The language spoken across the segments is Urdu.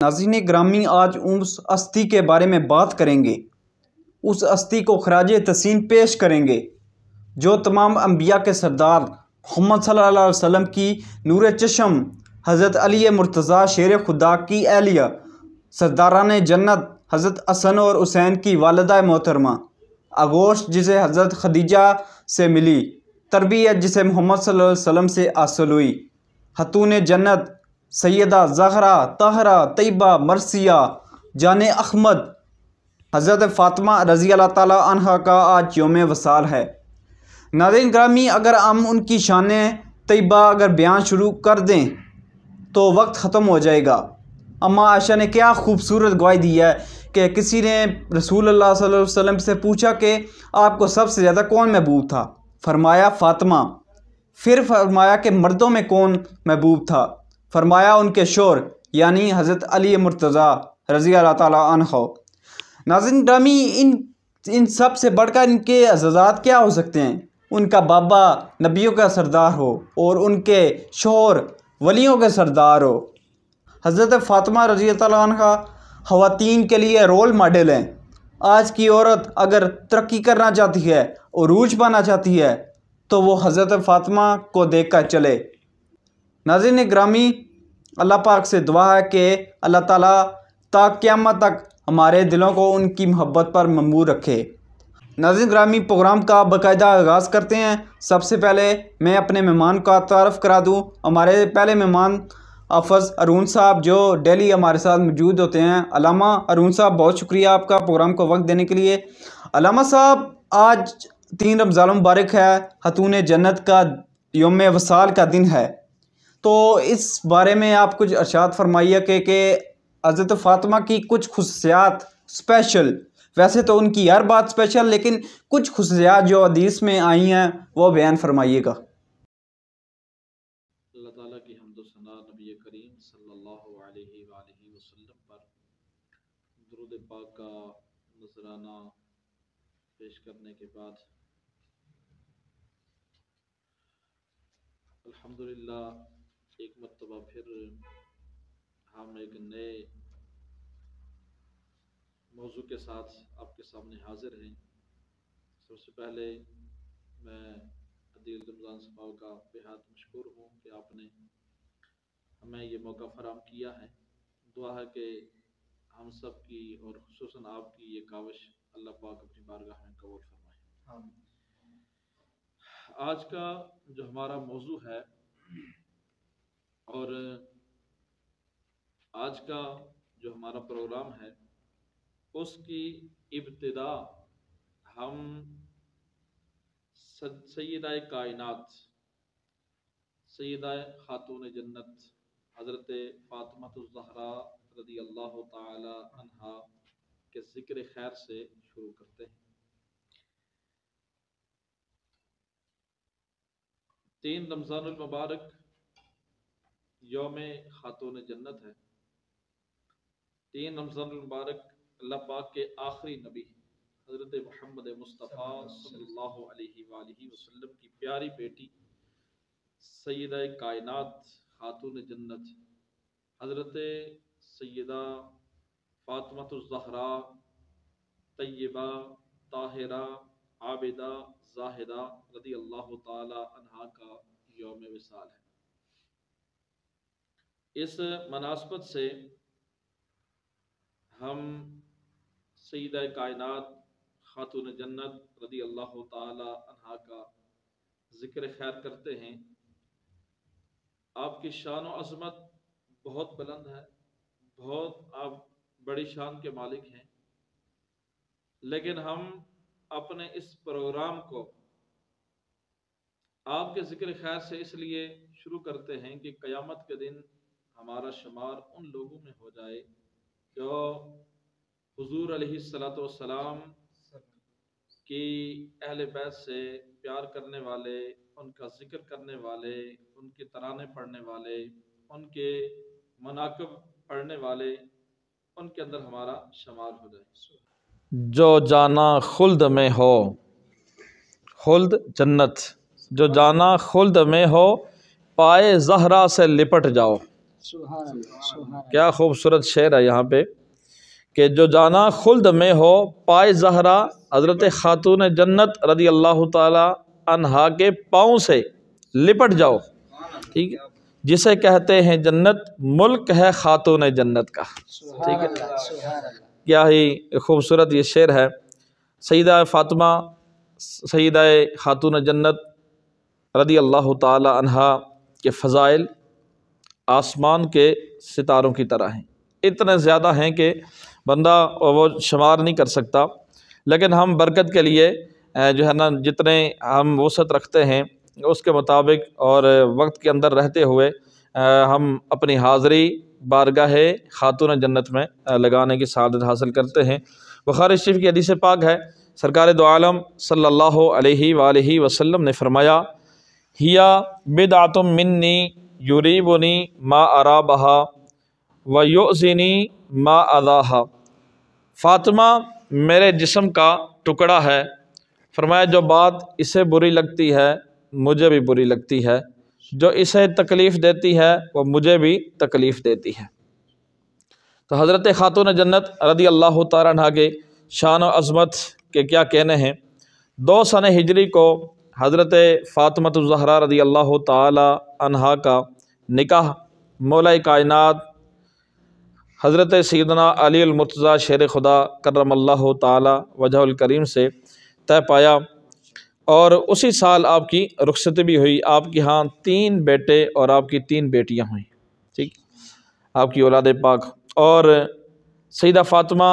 ناظرین گرامی، آج اس ہستی کے بارے میں بات کریں گے، اس ہستی کو خراج تحسین پیش کریں گے جو تمام انبیاء کے سردار محمد صلی اللہ علیہ وسلم کی نور چشم، حضرت علی مرتضیٰ شیر خدا کی اہلیہ، سرداران جنت حضرت حسن اور حسین کی والدہ محترمہ، آغوش جسے حضرت خدیجہ سے ملی، تربیت جسے محمد صلی اللہ علیہ وسلم سے حاصل ہوئی، خاتون جنت سیدہ زہرا طاہرہ طیبہ مرثیہ جان احمد حضرت فاطمہ رضی اللہ تعالیٰ عنہ کا آج یوم وصال ہے۔ ناظرین گرامی، اگر ہم ان کی شان طیبہ بیان شروع کر دیں تو وقت ختم ہو جائے گا۔ اماں عائشہ نے کیا خوبصورت گواہی دی ہے کہ کسی نے رسول اللہ صلی اللہ علیہ وسلم سے پوچھا کہ آپ کو سب سے زیادہ کون محبوب تھا؟ فرمایا فاطمہ۔ پھر فرمایا کہ مردوں میں کون محبوب تھا؟ فرمایا ان کے شوہر یعنی حضرت علی مرتضیٰ رضی اللہ تعالیٰ عنہ۔ ناظرین گرامی، ان سب سے بڑھ کر ان کے اعزازات کیا ہو سکتے ہیں؟ ان کا بابا نبیوں کا سردار ہو اور ان کے شوہر ولیوں کے سردار ہو۔ حضرت فاطمہ رضی اللہ تعالیٰ عنہ خواتین کے لیے رول ماڈل ہیں۔ آج کی عورت اگر ترقی کرنا چاہتی ہے، عروج پانا چاہتی ہے، تو وہ حضرت فاطمہ کو دیکھ کر چلے۔ ناظرین گرامی، اللہ پاک سے دعا ہے کہ اللہ تعالیٰ تا قیامت تک ہمارے دلوں کو ان کی محبت پر ممبور رکھے۔ ناظرین گرامی، پروگرام کا باقاعدہ آغاز کرتے ہیں۔ سب سے پہلے میں اپنے مہمان کا تعارف کرا دوں۔ ہمارے پہلے مہمان حافظ ہارون صاحب جو ڈیلی ہمارے ساتھ موجود ہوتے ہیں۔ علامہ ہارون صاحب، بہت شکریہ آپ کا پروگرام کو وقت دینے کے لیے۔ علامہ صاحب، آج 3 رمضان مبارک ہے، خاتون جنت کا یوم وصال کا دن ہے، تو اس بارے میں آپ کچھ ارشاد فرمائیے کہ حضرت فاطمہ کی کچھ خصوصیات اسپیشل، ویسے تو ان کی ہر بات اسپیشل، لیکن کچھ خصوصیات جو حدیث میں آئی ہیں وہ بیان فرمائیے گا۔ اللہ تعالیٰ کی حمد و ثنا نبی کریم صلی اللہ علیہ وآلہ وسلم پر درود پاک کا نذرانہ پیش کرنے کے بعد الحمدللہ ایک مرتبہ پھر ہم ایک نئے موضوع کے ساتھ آپ کے سامنے حاضر ہیں۔ سب سے پہلے میں عدیل رمضان صاحب کا بہت مشکور ہوں کہ آپ نے ہمیں یہ موقع فراہم کیا ہے۔ دعا ہے کہ ہم سب کی اور خصوصاً آپ کی یہ کاوش اللہ پاک اپنی بارگاہ میں قبول فرمائے۔ آج کا جو ہمارا موضوع ہے اور آج کا جو ہمارا پروگرام ہے، اس کی ابتدا ہم سیدہ کائنات، سیدہ خاتون جنت حضرت فاطمہ الزہرا رضی اللہ تعالی عنہا کے ذکر خیر سے شروع کرتے ہیں۔ 3 رمضان المبارک یوم خاتون جنت ہے۔ 3 رمضان المبارک اللہ پاک کے آخری نبی حضرت محمد مصطفیٰ صلی اللہ علیہ وآلہ وسلم کی پیاری بیٹی سیدہ کائنات خاتون جنت حضرت سیدہ فاطمہ الزہرا طیبہ طاہرہ عابدہ زاہدہ رضی اللہ تعالی عنہا کا یوم وصال ہے۔ اس مناسبت سے ہم سیدہ کائنات خاتون جنت رضی اللہ تعالی عنہا کا ذکر خیر کرتے ہیں۔ آپ کی شان و عظمت بہت بلند ہے، بہت آپ بڑی شان کے مالک ہیں، لیکن ہم اپنے اس پروگرام کو آپ کے ذکر خیر سے اس لیے شروع کرتے ہیں کہ قیامت کے دن ہمارا شمار ان لوگوں میں ہو جائے جو حضور علیہ السلام کی اہل بیت سے پیار کرنے والے، ان کا ذکر کرنے والے، ان کے ترانے پڑھنے والے، ان کے مناقب پڑھنے والے، ان کے اندر ہمارا شمار ہو جائے۔ جو جانا خلد میں ہو، خلد جنت، جو جانا خلد میں ہو، پائے زہرا سے لپٹ جاؤ۔ کیا خوبصورت شعر ہے یہاں پہ کہ جو جانا خلد میں ہو پائے زہرا حضرت خاتون جنت رضی اللہ تعالی عنہا کے پاؤں سے لپٹ جاؤ، ٹھیک ہے، جسے کہتے ہیں جنت ملک ہے خاتون جنت کا، ٹھیک ہے۔ کیا ہی خوبصورت یہ شعر ہے۔ سیدہ فاطمہ سیدہ خاتون جنت رضی اللہ تعالی عنہا کے فضائل آسمان کے ستاروں کی طرح ہیں، اتنے زیادہ ہیں کہ بندہ وہ شمار نہیں کر سکتا، لیکن ہم برکت کے لیے جو ہے نا جتنے ہم وسعت رکھتے ہیں اس کے مطابق اور وقت کے اندر رہتے ہوئے ہم اپنی حاضری بارگاہ خاتون جنت میں لگانے کی سعادت حاصل کرتے ہیں۔ بخاری شریف کی حدیث پاک ہے، سرکار دو عالم صلی اللہ علیہ وآلہ وسلم نے فرمایا، ہیا بدعۃ منی یریبنی ما ارا بہا ویؤذنی ما اذاہا، فاطمہ میرے جسم کا ٹکڑا ہے، فرمایا جو بات اسے بری لگتی ہے مجھے بھی بری لگتی ہے، جو اسے تکلیف دیتی ہے وہ مجھے بھی تکلیف دیتی ہے۔ تو حضرت خاتون جنت رضی اللہ تعالیٰ عنہ کے شان و عظمت کے کیا کہنے ہیں۔ 2 سن ہجری کو حضرت فاطمہ الزہرا رضی اللہ تعالی عنہا کا نکاح مولا کائنات حضرت سیدنا علی المرتضیٰ شیر خدا کرم اللہ تعالی وجہ الکریم سے طے پایا، اور اسی سال آپ کی رخصتی بھی ہوئی۔ آپ کے ہاں 3 بیٹے اور آپ کی 3 بیٹیاں ہوئیں، ٹھیک، آپ کی اولاد پاک۔ اور سیدہ فاطمہ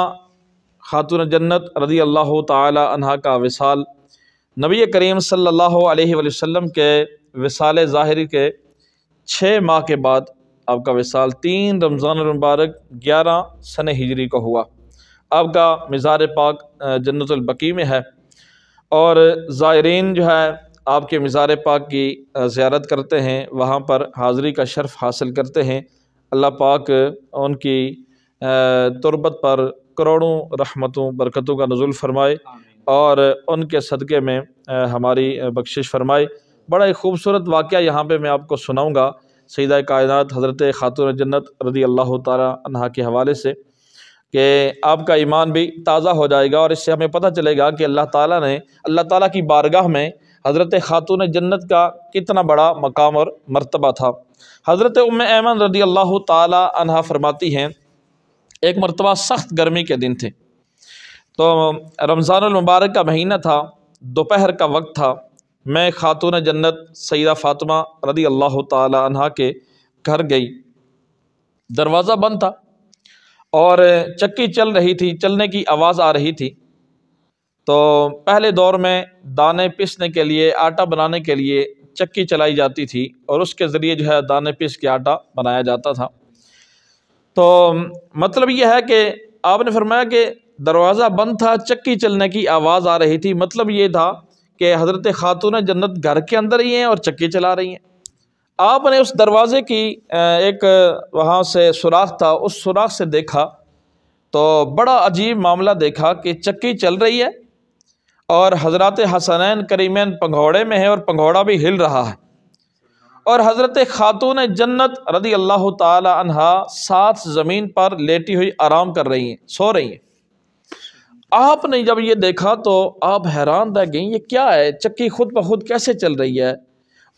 خاتون جنت رضی اللہ تعالی عنہا کا وصال نبی کریم صلی اللہ علیہ وآلہ وسلم کے وصال ظاہری کے 6 ماہ کے بعد آپ کا وصال 3 رمضان المبارک 11 سن ہجری کو ہوا۔ آپ کا مزار پاک جنت البقیع میں ہے، اور زائرین جو ہے آپ کے مزار پاک کی زیارت کرتے ہیں، وہاں پر حاضری کا شرف حاصل کرتے ہیں۔ اللہ پاک ان کی تربت پر کروڑوں رحمتوں برکتوں کا نزول فرمائے اور ان کے صدقے میں ہماری بخشش فرمائے۔ بڑا ہی خوبصورت واقعہ یہاں پہ میں آپ کو سناؤں گا سیدہ کائنات حضرت خاتون جنت رضی اللہ تعالی عنہا کے حوالے سے، کہ آپ کا ایمان بھی تازہ ہو جائے گا، اور اس سے ہمیں پتہ چلے گا کہ اللہ تعالیٰ کی بارگاہ میں حضرت خاتون جنت کا کتنا بڑا مقام اور مرتبہ تھا۔ حضرت ام ایمن رضی اللہ تعالی عنہا فرماتی ہیں، ایک مرتبہ سخت گرمی کے دن تھے، تو رمضان المبارک کا مہینہ تھا، دوپہر کا وقت تھا، میں خاتون جنت سیدہ فاطمہ رضی اللہ تعالی عنہا کے گھر گئی، دروازہ بند تھا اور چکی چل رہی تھی، چلنے کی آواز آ رہی تھی۔ تو پہلے دور میں دانے پیسنے کے لیے، آٹا بنانے کے لیے چکی چلائی جاتی تھی، اور اس کے ذریعے جو ہے دانے پیس کے آٹا بنایا جاتا تھا۔ تو مطلب یہ ہے کہ آپ نے فرمایا کہ دروازہ بند تھا، چکی چلنے کی آواز آ رہی تھی، مطلب یہ تھا کہ حضرت خاتون جنت گھر کے اندر ہی ہیں اور چکی چلا رہی ہیں۔ آپ نے اس دروازے کی ایک وہاں سے سوراخ تھا، اس سوراخ سے دیکھا تو بڑا عجیب معاملہ دیکھا کہ چکی چل رہی ہے اور حضرات حسنین کریمین پنگھوڑے میں ہے اور پنگھوڑا بھی ہل رہا ہے، اور حضرت خاتون جنت رضی اللہ تعالی عنہا ساتھ زمین پر لیٹی ہوئی آرام کر رہی ہیں، سو رہی ہیں۔ آپ نے جب یہ دیکھا تو آپ حیران رہ گئیں، یہ کیا ہے، چکی خود بخود کیسے چل رہی ہے،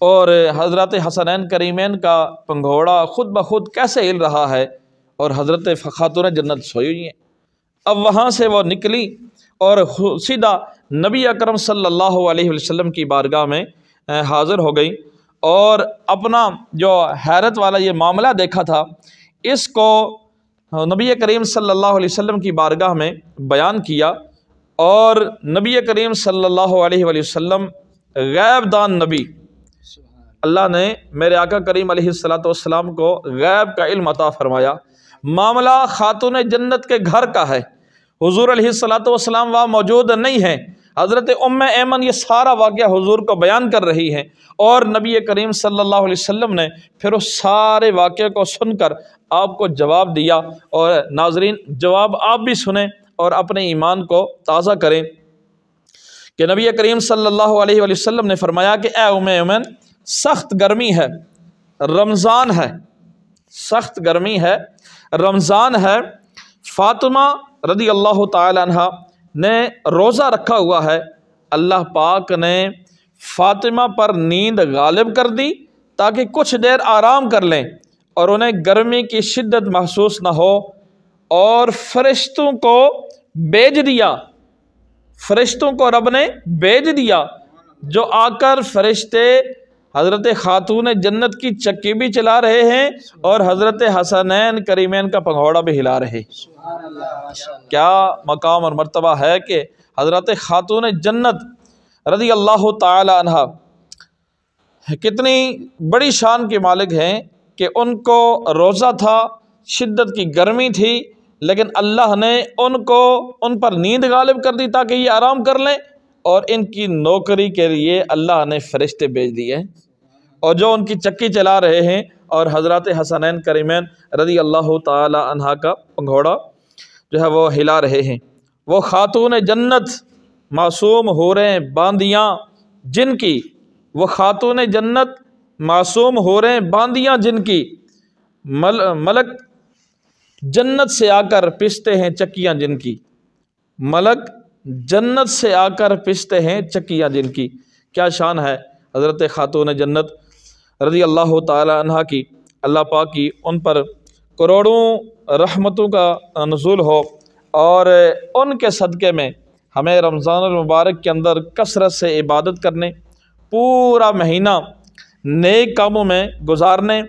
اور حضرت حسنین کریمین کا پنگھوڑا خود بخود کیسے ہل رہا ہے، اور حضرت خاتون جنت سوئی ہوئی ہیں۔ اب وہاں سے وہ نکلی اور سیدھا نبی اکرم صلی اللہ علیہ وسلم کی بارگاہ میں حاضر ہو گئی، اور اپنا جو حیرت والا یہ معاملہ دیکھا تھا اس کو نبی کریم صلی اللہ علیہ وسلم کی بارگاہ میں بیان کیا، اور نبی کریم صلی اللہ علیہ وسلم غیب دان نبی، اللہ نے میرے آقا کریم علیہ السلام کو غیب کا علم عطا فرمایا۔ معاملہ خاتون جنت کے گھر کا ہے، حضور علیہ السلام وہاں موجود نہیں ہیں، حضرت ام ایمن یہ سارا واقعہ حضور کو بیان کر رہی ہیں، اور نبی کریم صلی اللہ علیہ وسلم نے پھر اس سارے واقعے کو سن کر آپ کو جواب دیا۔ اور ناظرین جواب آپ بھی سنیں اور اپنے ایمان کو تازہ کریں کہ نبی کریم صلی اللہ علیہ وسلم نے فرمایا کہ اے ام ایمن، سخت گرمی ہے، رمضان ہے، سخت گرمی ہے، رمضان ہے، فاطمہ رضی اللہ تعالی عنہ نے روزہ رکھا ہوا ہے، اللہ پاک نے فاطمہ پر نیند غالب کر دی تاکہ کچھ دیر آرام کر لیں اور انہیں گرمی کی شدت محسوس نہ ہو، اور فرشتوں کو بھیج دیا، فرشتوں کو رب نے بھیج دیا جو آ کر فرشتے حضرت خاتون جنت کی چکی بھی چلا رہے ہیں اور حضرت حسنین کریمین کا پنگھوڑا بھی ہلا رہے ہیں۔ کیا مقام اور مرتبہ ہے کہ حضرت خاتون جنت رضی اللہ تعالی عنہ کتنی بڑی شان کے مالک ہیں کہ ان کو روزہ تھا، شدت کی گرمی تھی، لیکن اللہ نے ان پر نیند غالب کر دی تاکہ یہ آرام کر لیں، اور ان کی نوکری کے لیے اللہ نے فرشتے بھیج دیے اور جو ان کی چکی چلا رہے ہیں اور حضرت حسنین کریمین رضی اللہ تعالی عنہ کا پنگھوڑا جو ہے وہ ہلا رہے ہیں۔ وہ خاتون جنت معصوم حوریں باندیاں جن کی، وہ خاتون جنت معصوم حوریں باندیاں جن کی ملک جنت سے آ کر پستے ہیں چکیاں جن کی، ملک جنت سے آ کر پستے ہیں چکیاں جن کی۔ کیا شان ہے حضرت خاتون جنت رضی اللہ تعالی عنہ کی، اللہ پاک کی ان پر کروڑوں رحمتوں کا نزول ہو، اور ان کے صدقے میں ہمیں رمضان المبارک کے اندر کثرت سے عبادت کرنے، پورا مہینہ نیک کاموں میں گزارنے،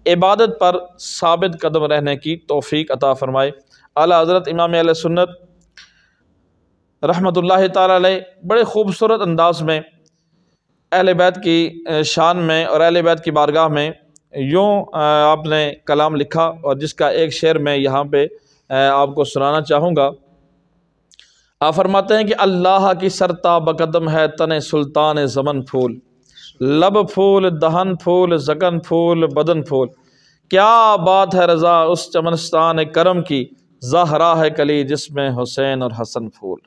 عبادت پر ثابت قدم رہنے کی توفیق عطا فرمائے۔ اعلیٰ حضرت امام اہل سنت رحمۃ اللہ تعالی علیہ بڑے خوبصورت انداز میں اہل بیت کی شان میں اور اہل بیت کی بارگاہ میں یوں آپ نے کلام لکھا، اور جس کا ایک شعر میں یہاں پہ آپ کو سنانا چاہوں گا۔ آپ فرماتے ہیں کہ اللہ کی سرتا بقدم ہے تن سلطان زمن پھول، لب پھول دہن پھول زکن پھول بدن پھول، کیا بات ہے رضا اس چمنستان کرم کی، زہرا ہے کلی جس میں حسین اور حسن پھول۔